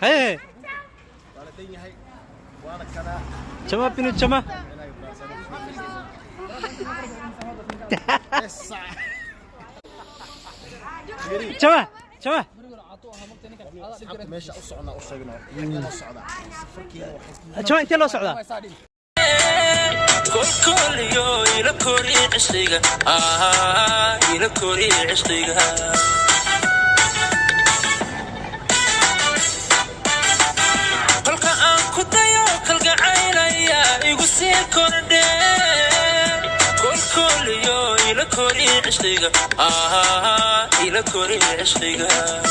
هي شما بينو شما شما شما ماشي أصعنا شما أنت لو صعدة كل يوم إلى كوري عشقها إلى كوري عشقها كل أن كنت يوكل عينيا يقصي كردين كل يوم إلى كوري عشقها إلى كوري عشقها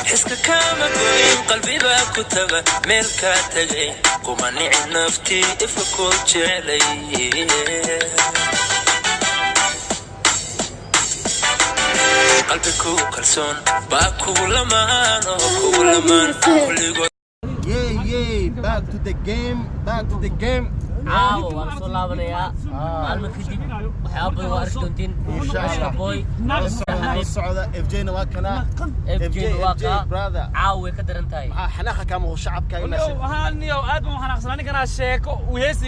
حسك كما قوين قلبي باكتبه ملكا تجي قماني نفتي افكوت جعلي قلبي كو كلسون باكو لمان كل back to the game waan soo laabanayaa maalmo kadib waxyaabo badan waa arki doontiin Ashka boy socda FJ-na waa kana FJ waa caaw way ka daran tahay xanaqa kama uu shacabka ina niyo aad baan xanaaqsanaan kana sheeko weesi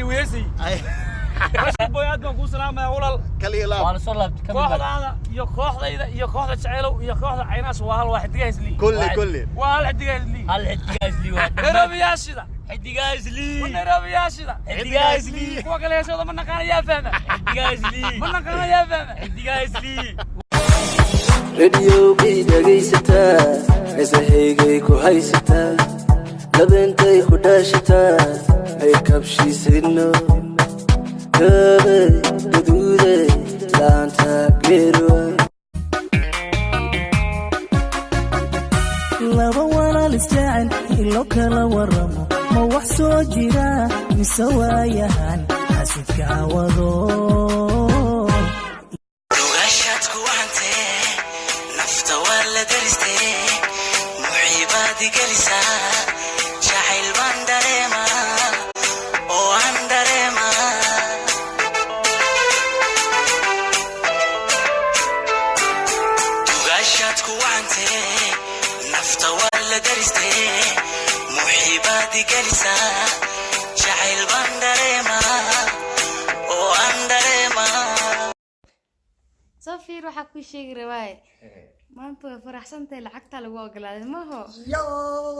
Ashka boy aad baan ku salaamaya walal kaliya laab waan soo laabtay kooxdaada iyo kooxdayda iyo kooxda jaceylow iyo kooxda caynaas waa hal waaxid gaasli kulli waa hal xidigaasli waa Nairobi-yaashida xidigaasli Nairobi-yaashida xidigaasli kuwa kale yeeshooda ma naqaanayaa fahma xidigaasli radio dhagaysataa heesahaygay ku haysataa labeentay ku dhaashataa ay kabshiisayno gabe gaduude laanta geerwa laba walaal isjecel ilo kala waramo ma wax soo jira mise waayahan xasidka wado rugaashadku wantee nafta waa la daristee muxiibaadi gelisaa jacayl baan dareemaa oo aan dareemaa rugaashadku wantee nafta waa la daristee muxiibaadi gelisaa jacayl baan dareemaa oo aan dareemaa صافي روح أكو شيء رواية ما أنت فرحسنت لعقتها لجوا قلادي ما هو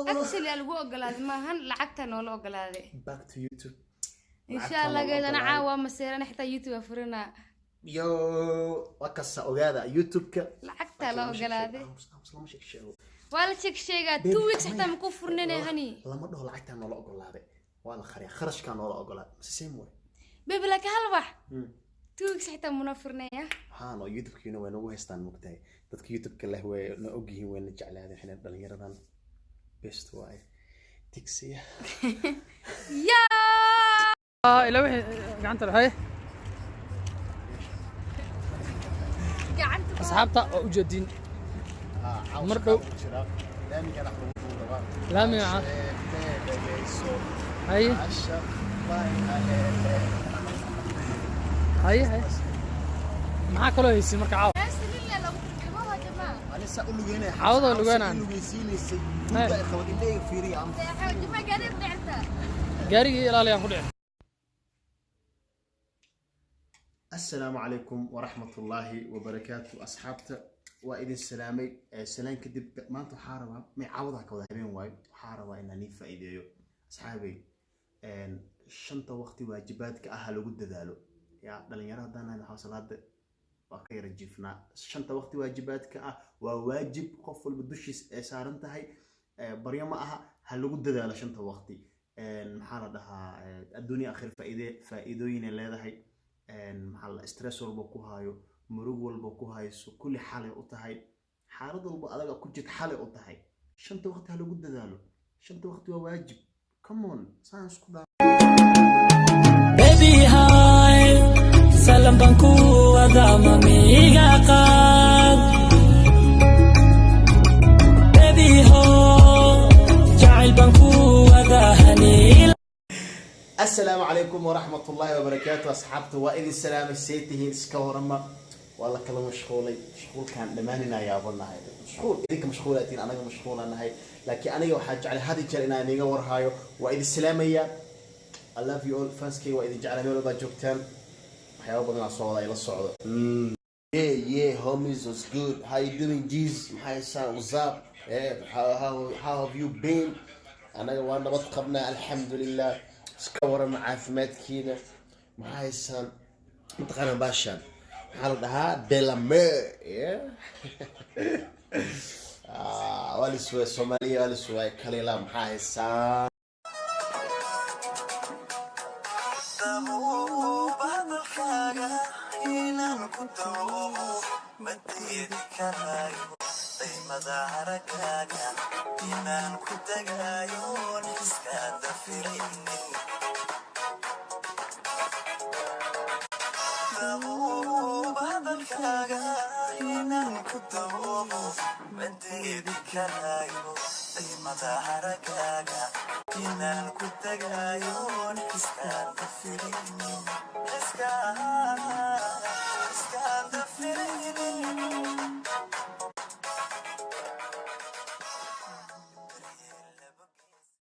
أكسل لجوا قلادي ما هن لعقتها نولا قلادي back to YouTube إن شاء الله جاي أنا عاوة مسيرة نحتاج يوتيوب فرنا وكسا ogaada YouTube-ka لعقتها لو قلادي ولا شيء شيء 2 weeks حتى مكون فرنا هني lama dhaho lacagta noola ogolaaday waa la khariya kharashka noola ogolaaday same way بيبي لك هالوح 2 weeks حتى منافرنا يا ها YouTube-kiina way nagu haystaan mugtahay dadka YouTube-ka leh way na ogyihiin way na jeclaadeen xina dhalinyaradan best way tixiya يا إلى وين قعنت هاي أصحابته وجدين مركو لا من هاي معاك كله يصير مركو عاو لسه اقول له هنا عاوض ولا وين انا لا اخوات اللي فيري عم قاري لا ياخذ السلام عليكم ورحمة الله وبركاته أصحابته وإذا السلامي سلام كدب ما أنتو حاربة ما يعوضها كودا هبين واي حاربة إن نيفا إيديو أصحابي شنطة وقتي واجباتك أهل وجود ذالو يا دلني يرى دانا الحاصلات وخير الجفنا شنطة وقتي واجباتك وواجب قفل بدوش سارنتهاي بريما هل وجود ذالو شنطة وقتي محارة دها الدنيا آخر فائدوين اللي هذا محل ستريس والبا ku hayo murug walba ku hayso kulli xalay u tahay xaalad walba adaga ku jid xalay u tahay shanta waqti hal ugu dadaalo shanta waqti waa waajib come on saan isku daa baby hi salam banku adama miga qad baby ho ja'al banku adahani السلام عليكم ورحمة الله وبركاته أصحابته وإذ السلام السيتهين سكورما والله كلام مشغولي مشغول كان دماننا يا أبونا هاي مشغول إذا مشغولاتين أنا مشغول أنا هاي لكن أنا وحاج على هذه الجرينا نيجا ورهايو وإذا السلامية I love you all fans كي وإذا جعل ميلو بجوكتان حياة بدنا صوّلا إلى الصعود. Yeah homies was good. How you doing G's? Hi son what's up? Yeah how have you been? أنا وأنا بتقبنا الحمد لله. سكورة مع عفمات كينا. هاي son متقنا باشان. حالها دلمة. Yeah. ولا سوى سومالية ولا سوى كليلام هاي son. Let's go.